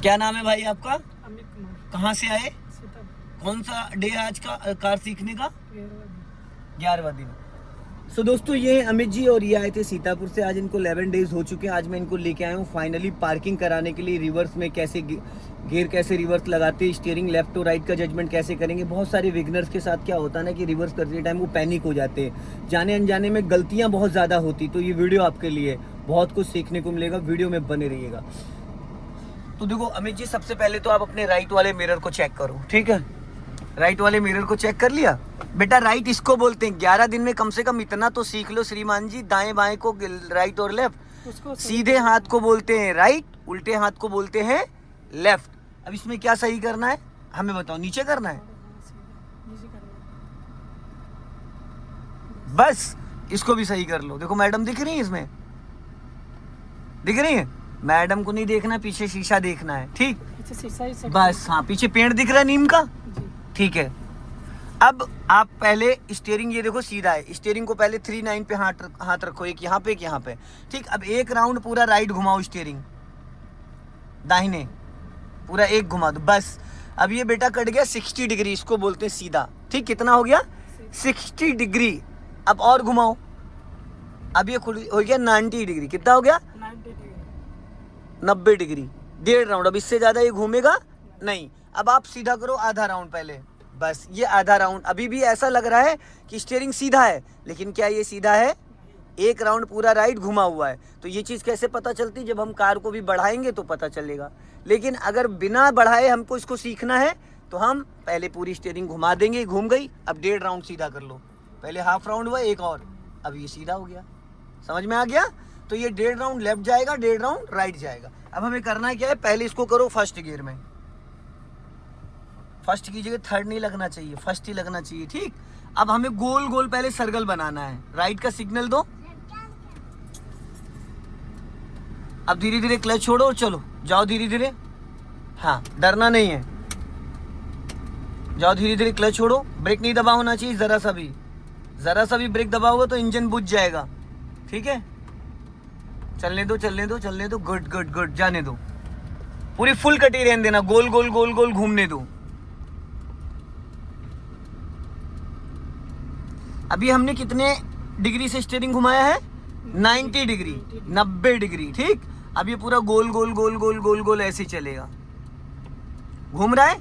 क्या नाम है भाई आपका? अमित कुमार। कहाँ से आए? सीतापुर। कौन सा डे है आज का कार सीखने का? 11वां दिन। सो दोस्तों ये हैं अमित जी और ये आए थे सीतापुर से। आज इनको 11 डेज हो चुके हैं। आज मैं इनको लेके आया हूँ फाइनली पार्किंग कराने के लिए। रिवर्स में कैसे गियर कैसे रिवर्स लगाते हैं, स्टीयरिंग लेफ्ट और राइट का जजमेंट कैसे करेंगे। बहुत सारे बिगनर्स के साथ क्या होता है ना कि रिवर्स करते टाइम वो पैनिक हो जाते हैं, जाने अनजाने में गलतियाँ बहुत ज़्यादा होती। तो ये वीडियो आपके लिए बहुत कुछ सीखने को मिलेगा, वीडियो में बने रहिएगा। तो देखो अमित जी, सबसे पहले तो आप अपने राइट वाले मिरर को चेक करो, ठीक है? राइट वाले मिरर को चेक कर लिया बेटा? राइट इसको बोलते हैं। 11 दिन में कम से कम इतना तो सीख लो श्रीमान जी, दाएं बाएं को राइट और लेफ्ट। सीधे हाथ को बोलते हैं राइट, उल्टे हाथ को बोलते हैं लेफ्ट। अब इसमें क्या सही करना है हमें बताओ? नीचे करना है बस। इसको भी सही कर लो। देखो मैडम दिख रही है, इसमें दिख रही है? मैडम को नहीं देखना, पीछे शीशा देखना है, ठीक? बस हाँ, पीछे पेड़ दिख रहा है नीम का, ठीक है। अब आप पहले स्टीयरिंग, ये देखो सीधा है, स्टीयरिंग को पहले 3-9 पे हाथ रखो, एक यहाँ पे एक यहाँ पे, ठीक। अब एक राउंड पूरा राइट घुमाओ, स्टीयरिंग दाहिने पूरा एक घुमा दो बस। अब ये बेटा कट गया 60 डिग्री, इसको बोलते हैं सीधा, ठीक। कितना हो गया? 60 डिग्री। अब और घुमाओ, अब ये खुल हो गया 90 डिग्री। कितना हो गया? 90 डिग्री, 1.5 राउंड। अब इससे ज्यादा ये घूमेगा नहीं। अब आप सीधा करो आधा राउंड पहले, बस ये आधा राउंड। अभी भी ऐसा लग रहा है कि स्टीयरिंग सीधा है, लेकिन क्या ये सीधा है? एक राउंड पूरा राइट घुमा हुआ है। तो ये चीज़ कैसे पता चलती? जब हम कार को भी बढ़ाएंगे तो पता चलेगा। लेकिन अगर बिना बढ़ाए हमको इसको सीखना है तो हम पहले पूरी स्टीयरिंग घुमा देंगे, घूम गई। अब 1.5 राउंड सीधा कर लो, पहले हाफ राउंड हुआ एक और, अब ये सीधा हो गया। समझ में आ गया? तो ये 1.5 राउंड लेफ्ट जाएगा, 1.5 राउंड राइट जाएगा। अब हमें करना है क्या है? पहले इसको करो फर्स्ट गियर में, फर्स्ट की जगह थर्ड नहीं लगना चाहिए, फर्स्ट ही लगना चाहिए, ठीक। अब हमें गोल गोल पहले सर्कल बनाना है। राइट का सिग्नल दो। अब धीरे धीरे क्लच छोड़ो और चलो, जाओ धीरे धीरे। हाँ, डरना नहीं है, जाओ धीरे धीरे। क्लच छोड़ो, ब्रेक नहीं दबा होना चाहिए जरा सा भी ब्रेक दबाओगे तो इंजन बुझ जाएगा, ठीक है। चलने दो चलने दो चलने दो, गुड गुड गुड, जाने दो। पूरी फुल कटी रहने देना, गोल गोल गोल गोल घूमने दो। अभी हमने कितने डिग्री से स्टीयरिंग घुमाया है? 90 डिग्री, 90 डिग्री, ठीक। अब ये पूरा गोल गोल गोल गोल गोल गोल ऐसे चलेगा, घूम रहा है।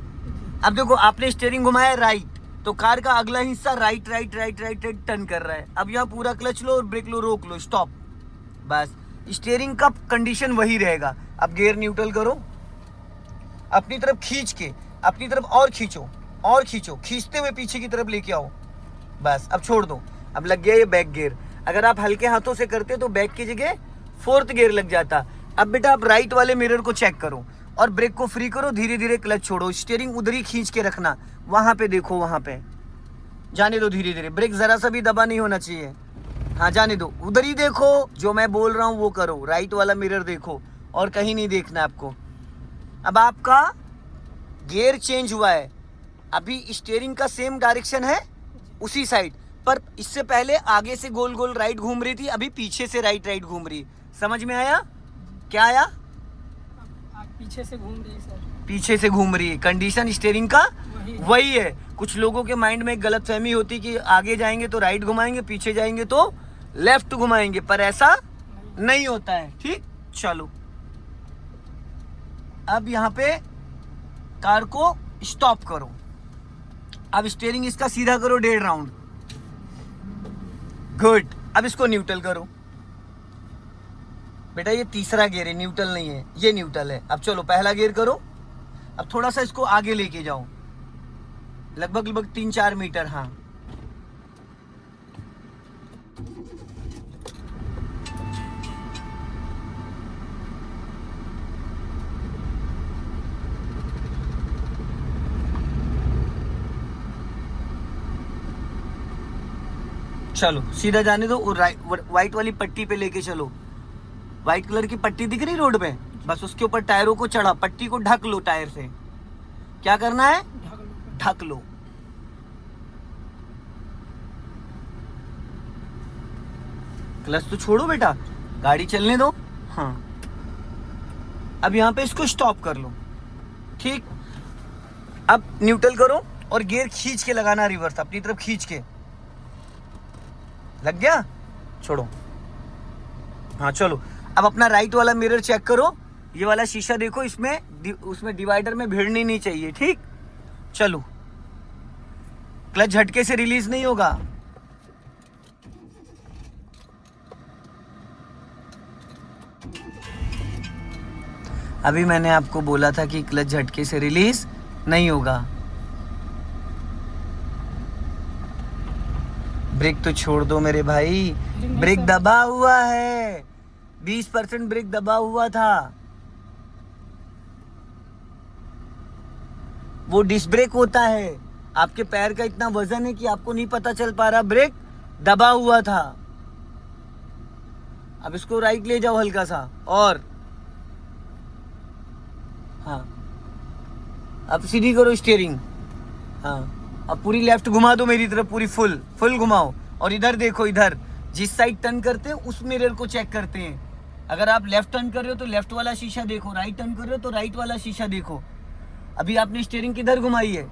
अब देखो आपने स्टीयरिंग घुमाया राइट, तो कार का अगला हिस्सा right right right right right turn कर रहा है। अब यहाँ पूरा क्लच लो और ब्रेक लो, रोक लो, स्टॉप, बस। स्टीयरिंग का कंडीशन वही रहेगा। अब गियर न्यूट्रल करो, अपनी तरफ खींच के, अपनी तरफ और खींचो और खींचो, खींचते हुए पीछे की तरफ लेके आओ, बस। अब छोड़ दो। अब लग गया ये बैक गियर। अगर आप हल्के हाथों से करते तो बैक की जगह 4th गियर लग जाता। अब बेटा आप राइट वाले मिरर को चेक करो और ब्रेक को फ्री करो, धीरे धीरे क्लच छोड़ो, स्टीयरिंग उधर ही खींच के रखना, वहां पे देखो, वहां पे जाने दो धीरे धीरे। ब्रेक जरा सा भी दबा नहीं होना चाहिए, हाँ जाने दो, उधर ही देखो, जो मैं बोल रहा हूँ वो करो, राइट वाला मिरर देखो और कहीं नहीं देखना आपको। अब आपका गियर चेंज हुआ है, अभी स्टीयरिंग का सेम डायरेक्शन है उसी साइड, पर इससे पहले आगे से गोल गोल राइट घूम रही थी, अभी पीछे से राइट राइट घूम रही। समझ में आया? क्या आया? पीछे से घूम रही है सर, पीछे से घूम रही है। कंडीशन स्टीयरिंग का वही है। कुछ लोगों के माइंड में गलत फहमी होती कि आगे जाएंगे तो राइट घुमाएंगे, पीछे जाएंगे तो लेफ्ट घुमाएंगे, पर ऐसा नहीं होता है, ठीक। चलो अब यहाँ पे कार को स्टॉप करो। अब स्टीयरिंग इसका सीधा करो 1.5 राउंड, गुड। अब इसको न्यूट्रल करो बेटा, ये तीसरा गियर है, न्यूट्रल नहीं है, ये न्यूट्रल है। अब चलो पहला गियर करो। अब थोड़ा सा इसको आगे लेके जाओ, लगभग 3-4 मीटर, हाँ। चलो सीधा जाने दो, व्हाइट वाली पट्टी पे लेके चलो। व्हाइट कलर की पट्टी दिख रही रोड पे, बस उसके ऊपर टायरों को चढ़ा, पट्टी को ढक लो टायर से। क्या करना है? ढक लो। क्लच तो छोड़ो बेटा, गाड़ी चलने दो, हाँ। अब यहाँ पे इसको स्टॉप कर लो, ठीक। अब न्यूट्रल करो और गियर खींच के लगाना, रिवर्स अपनी तरफ खींच के। लग गया, छोड़ो। हाँ चलो, अब अपना राइट वाला मिरर चेक करो, ये वाला शीशा देखो, उसमें डिवाइडर में भिड़नी नहीं चाहिए, ठीक। चलो, क्लच झटके से रिलीज नहीं होगा। अभी मैंने आपको बोला था कि क्लच झटके से रिलीज नहीं होगा। ब्रेक तो छोड़ दो मेरे भाई, ब्रेक दबा हुआ है, 20% ब्रेक दबा हुआ था। वो डिस्क ब्रेक होता है, आपके पैर का इतना वजन है कि आपको नहीं पता चल पा रहा, ब्रेक दबा हुआ था। अब इसको राइट ले जाओ हल्का सा, और हाँ अब सीधी करो स्टीयरिंग। हाँ अब पूरी लेफ्ट घुमा दो मेरी तरफ, पूरी फुल घुमाओ। और इधर देखो, इधर जिस साइड टर्न करते हैं उस मिरर को चेक करते हैं। अगर आप लेफ्ट टर्न कर रहे हो तो लेफ्ट वाला शीशा देखो, राइट टर्न कर रहे हो तो राइट वाला शीशा देखो। अभी आपने स्टीयरिंग किधर घुमाई है?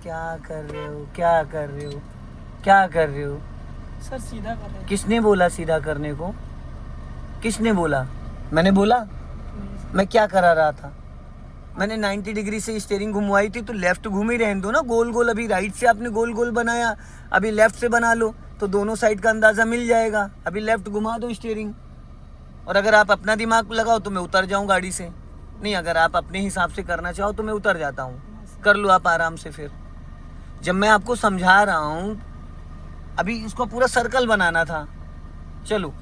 क्या कर रहे हो, क्या कर रहे हो, क्या कर रहे हो? सर सीधा कर रहे हैं। किसने बोला सीधा करने को? किसने बोला? मैंने बोला? मैं क्या करा रहा था? मैंने 90 डिग्री से स्टीयरिंग घुमवाई थी, तो लेफ्ट घूम ही रहने दो ना, गोल गोल। अभी राइट से आपने गोल गोल बनाया, अभी लेफ्ट से बना लो, तो दोनों साइड का अंदाज़ा मिल जाएगा। अभी लेफ्ट घुमा दो स्टीयरिंग। और अगर आप अपना दिमाग लगाओ तो मैं उतर जाऊँ गाड़ी से। नहीं, अगर आप अपने हिसाब से करना चाहो तो मैं उतर जाता हूँ, कर लो आप आराम से। फिर जब मैं आपको समझा रहा हूँ, अभी इसको पूरा सर्कल बनाना था। चलो,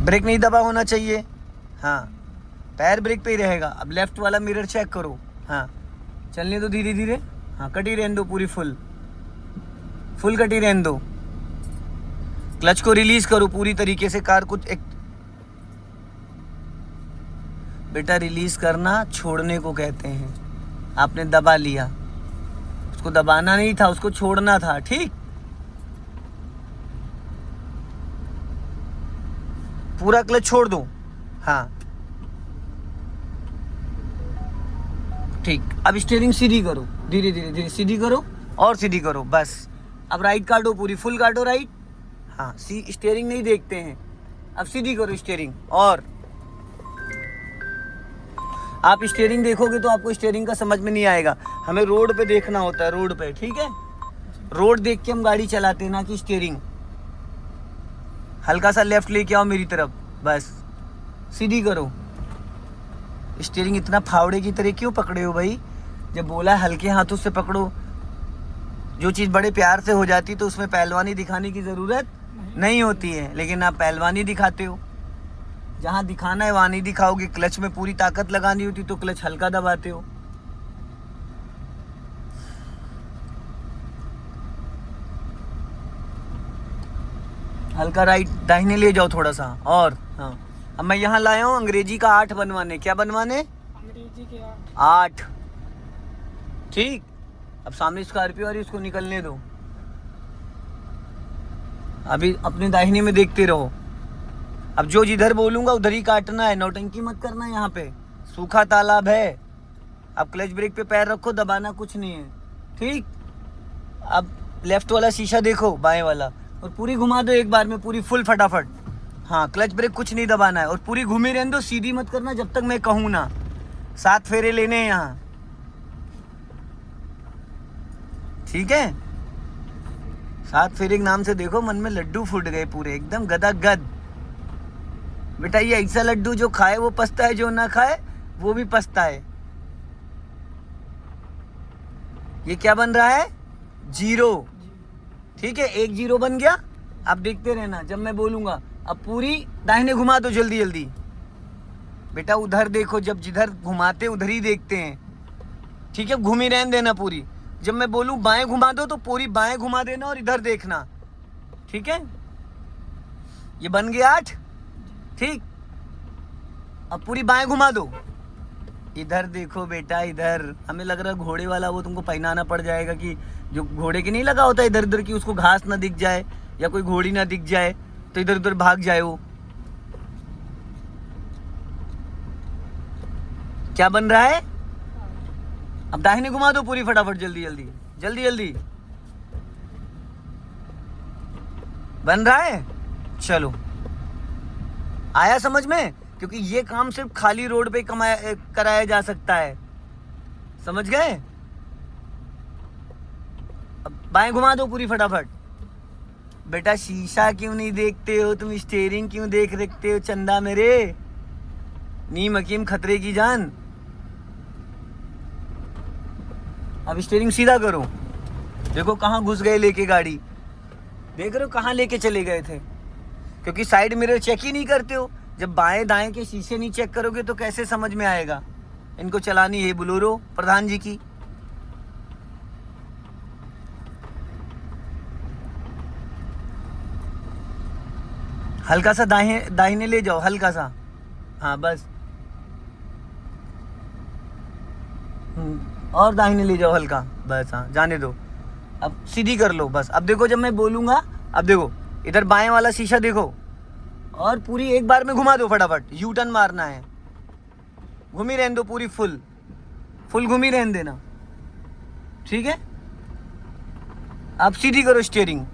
ब्रेक नहीं दबा होना चाहिए। हाँ, पैर ब्रेक पे ही रहेगा। अब लेफ्ट वाला मिरर चेक करो। हाँ, चलने दो धीरे धीरे। हाँ, कटी रहने दो पूरी, फुल कटी रहने दो। क्लच को रिलीज करो पूरी तरीके से। कार कुछ एक बेटा, रिलीज करना छोड़ने को कहते हैं। आपने दबा लिया, उसको दबाना नहीं था, उसको छोड़ना था, ठीक। पूरा क्लच छोड़ दो। हाँ ठीक। अब स्टीयरिंग सीधी करो, धीरे धीरे सीधी करो, और सीधी करो, बस। अब राइट काटो, पूरी फुल काटो राइट। हाँ, स्टीयरिंग नहीं देखते हैं, अब सीधी करो स्टीयरिंग। और आप स्टीयरिंग देखोगे तो आपको स्टीयरिंग का समझ में नहीं आएगा, हमें रोड पे देखना होता है, रोड पे, ठीक है। रोड देख के हम गाड़ी चलाते हैं, ना कि स्टीयरिंग। हल्का सा लेफ्ट लेके आओ मेरी तरफ, बस सीधी करो। स्टीयरिंग इतना फावड़े की तरह क्यों पकड़े हो भाई? जब बोला हल्के हाथों से पकड़ो। जो चीज़ बड़े प्यार से हो जाती तो उसमें पहलवानी दिखाने की ज़रूरत नहीं होती है, लेकिन आप पहलवानी दिखाते हो। जहाँ दिखाना है वहाँ नहीं दिखाओगे। क्लच में पूरी ताकत लगानी होती तो क्लच हल्का दबाते हो। हल्का राइट दाहिने ले जाओ थोड़ा सा, और हाँ। अब मैं यहाँ लाया हूँ अंग्रेजी का 8 बनवाने। क्या बनवाने? अंग्रेजी के 8, ठीक। अब सामने स्कॉर्पियो आ रही, उसको निकलने दो। अभी अपने दाहिने में देखते रहो। अब जो जिधर बोलूँगा उधर ही काटना है, नौटंकी मत करना। यहाँ पे सूखा तालाब है। अब क्लच ब्रेक पे पैर रखो, दबाना कुछ नहीं है, ठीक। अब लेफ्ट वाला शीशा देखो, बाएं वाला, और पूरी घुमा दो एक बार में, पूरी फुल फटाफट। हाँ, क्लच ब्रेक कुछ नहीं दबाना है, और पूरी घूमी रहने दो, सीधी मत करना जब तक मैं कहूँ ना। 7 फेरे लेने हैं यहाँ, ठीक है। 7 फेरे के नाम से देखो मन में लड्डू फूट गए पूरे, एकदम गदागद। बेटा, ये ऐसा लड्डू जो खाए वो पछता है, जो ना खाए वो भी पछता है। ये क्या बन रहा है? 0, ठीक है। 1 0 बन गया। अब देखते रहना जब मैं बोलूँगा। अब पूरी दाहिने घुमा दो जल्दी जल्दी। बेटा उधर देखो, जब जिधर घुमाते उधर ही देखते हैं, ठीक है। घूमी रहने देना पूरी। जब मैं बोलूँ बाएं घुमा दो तो पूरी बाएं घुमा देना और इधर देखना, ठीक है। ये बन गया 8, ठीक। अब पूरी बाएं घुमा दो। इधर देखो बेटा, इधर। हमें लग रहा है घोड़े वाला वो तुमको पहनाना पड़ जाएगा कि जो घोड़े के नहीं लगा होता इधर उधर की, उसको घास ना दिख जाए या कोई घोड़ी ना दिख जाए तो इधर उधर भाग जाए वो। क्या बन रहा है? अब दाहिने घुमा दो पूरी फटाफट, जल्दी जल्दी जल्दी जल्दी। बन रहा है? चलो, आया समझ में? क्योंकि ये काम सिर्फ खाली रोड पे कराया जा सकता है, समझ गए? अब बाएं घुमा दो पूरी फटाफट। बेटा शीशा क्यों नहीं देखते हो तुम, स्टीयरिंग क्यों देख रखते हो चंदा मेरे? नीम हकीम खतरे की जान। अब स्टीयरिंग सीधा करो। देखो कहाँ घुस गए लेके गाड़ी, देख रहे हो कहाँ लेके चले गए थे? क्योंकि साइड मिरर चेक ही नहीं करते हो। जब बाएं दाएं के शीशे नहीं चेक करोगे तो कैसे समझ में आएगा? इनको चलानी है बोलेरो प्रधान जी की। हल्का सा दाहिने ले जाओ, हल्का सा, हाँ बस। और दाहिने ले जाओ हल्का, बस हाँ, जाने दो। अब सीधी कर लो बस। अब देखो जब मैं बोलूँगा, अब देखो इधर बाएं वाला शीशा देखो, और पूरी एक बार में घुमा दो फटाफट। यू टर्न मारना है, घूमी रहने दो पूरी, फुल घूमी रहने देना, ठीक है? अब सीधी करो स्टीयरिंग,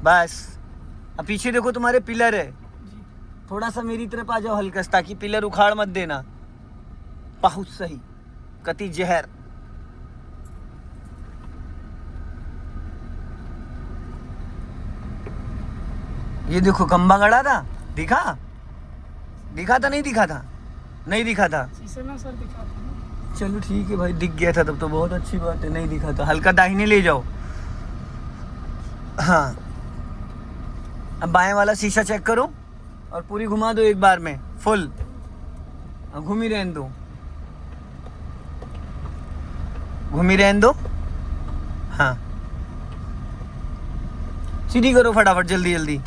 बस। अब पीछे देखो तुम्हारे पिलर है, थोड़ा सा मेरी तरफ आ जाओ हल्का, ताकि पिलर उखाड़ मत देना। बहुत सही, कति जहर। ये देखो खंबा गड़ा था, दिखा था नहीं दिखा था? नहीं दिखा था, शीशे में सर दिखा था। चलो ठीक है भाई, दिख गया था तब तो बहुत अच्छी बात है। नहीं दिखा था, हल्का दाहिने ले जाओ, हाँ। अब बाएं वाला शीशा चेक करो और पूरी घुमा दो एक बार में, फुल घूमी रहने दो, घूमी रहने दो, हाँ। सीधी करो फटाफट, जल्दी जल्दी।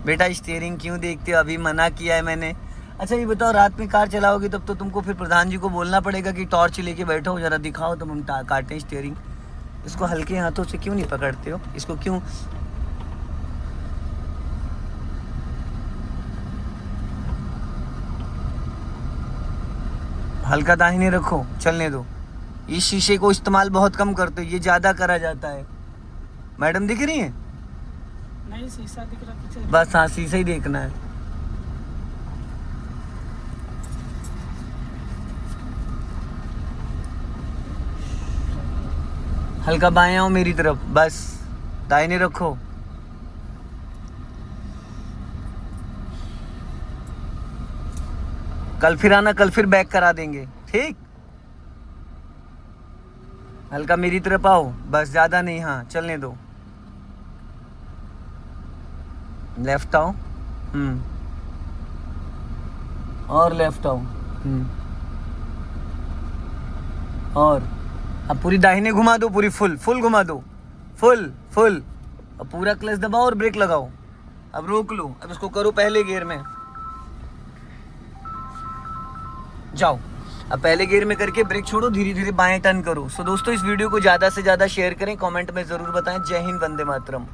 बेटा स्टीयरिंग क्यों देखते हो, अभी मना किया है मैंने। अच्छा ये बताओ, रात में कार चलाओगे तब तो तुमको फिर प्रधान जी को बोलना पड़ेगा कि टॉर्च लेके बैठो, जरा दिखाओ तो हम काटें स्टीयरिंग। इसको हल्के हाथों से क्यों नहीं पकड़ते हो? इसको क्यों? हल्का दाहिने रखो, चलने दो। इस शीशे को इस्तेमाल बहुत कम करते हो, ये ज़्यादा करा जाता है। मैडम दिख रही है? नहीं, शीशा दिख रहा पीछे। बस हाँ, शीशा ही देखना है। हल्का बाएं आओ मेरी तरफ, बस दाहिने रखो। कल फिर आना, कल फिर बैक करा देंगे, ठीक? हल्का मेरी तरफ आओ, बस, ज़्यादा नहीं, हाँ चलने दो। लेफ्ट आओ, और लेफ्ट आओ, और अब पूरी दाहिने घुमा दो, पूरी फुल घुमा दो, फुल। अब पूरा क्लच दबाओ और ब्रेक लगाओ। अब रोक लो, अब इसको करो पहले गियर में, जाओ। अब पहले गियर में करके ब्रेक छोड़ो, धीरे धीरे बाएं टर्न करो। सो दोस्तों, इस वीडियो को ज़्यादा से ज़्यादा शेयर करें, कमेंट में ज़रूर बताएं। जय हिंद, वंदे मातरम।